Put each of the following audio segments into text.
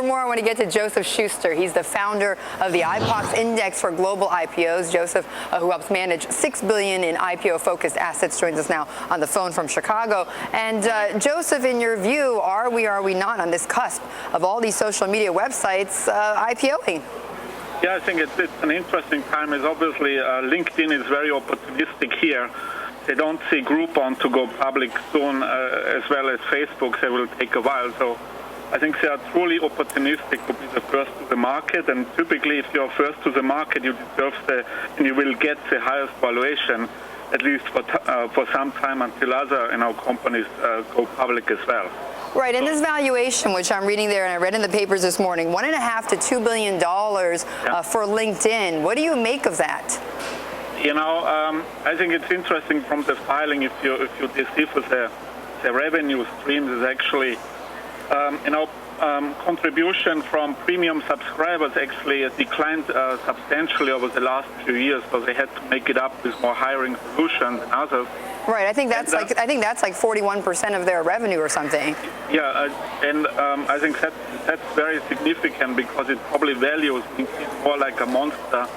more, I want to get to Joseph Schuster. He's the founder of the IPOX Index for Global IPOs. Joseph, who helps manage $6 billion in IPO-focused assets, joins us now on the phone from Chicago. And Joseph, in your view, are we not on this cusp of all these social media websites IPOing? Yeah, I think it's an interesting time. Is obviously LinkedIn is very opportunistic here. They don't see Groupon to go public soon, as well as Facebook. They will take a while. So I think they are truly opportunistic to be the first to the market. And typically, if you're first to the market, you deserve and you will get the highest valuation, at least for some time until other companies go public as well. Right, and this valuation, which I'm reading there, and I read in the papers this morning, $1.5 to $2 billion for LinkedIn. What do you make of that? I think it's interesting from the filing. If you decipher the revenue streams, is actually, contribution from premium subscribers actually declined substantially over the last few years, so they had to make it up with more hiring solutions and others. Right, I think that's like 41% of their revenue or something. Yeah, and I think that's very significant because it probably values LinkedIn more like a monster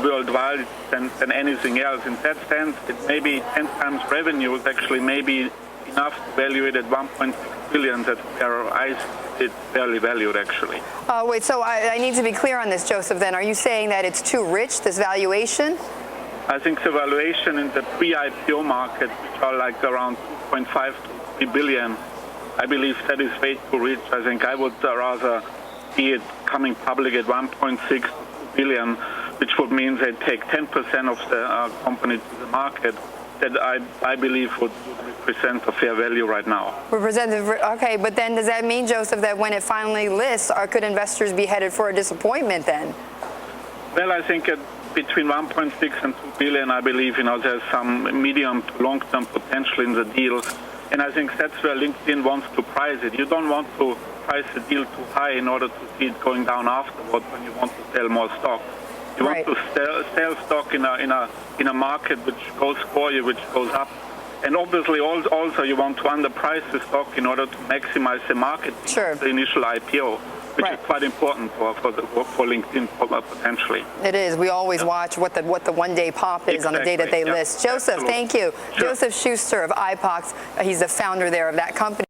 worldwide than anything else. In that sense, it may be 10 times revenue is actually maybe enough to value it at 1.6 billion. That it's fairly valued actually. Wait, so I need to be clear on this, Joseph. Then, are you saying that it's too rich, this valuation? I think the valuation in the pre-IPO market, which are like around 2.5 to 3 billion, I believe that is way too rich. I think I would rather see it coming public at 1.6 to 2 billion, which would mean they take 10% of the company to the market. That I believe would represent a fair value right now. Okay, but then does that mean, Joseph, that when it finally lists, could investors be headed for a disappointment then? Well, I think between 1.6 and 2 billion, I believe, there's some medium to long-term potential in the deal. And I think that's where LinkedIn wants to price it. You don't want to price the deal too high in order to see it going down afterwards when you want to sell more stock. You want to sell stock in a market which goes for you, which goes up. And obviously also you want to underprice the stock in order to maximize the market, the initial IPO. Which is quite important for LinkedIn potentially. It is. We always watch what the one-day pop is on the day that they list. Joseph, thank you. Sure. Joseph Schuster of IPOX. He's the founder there of that company.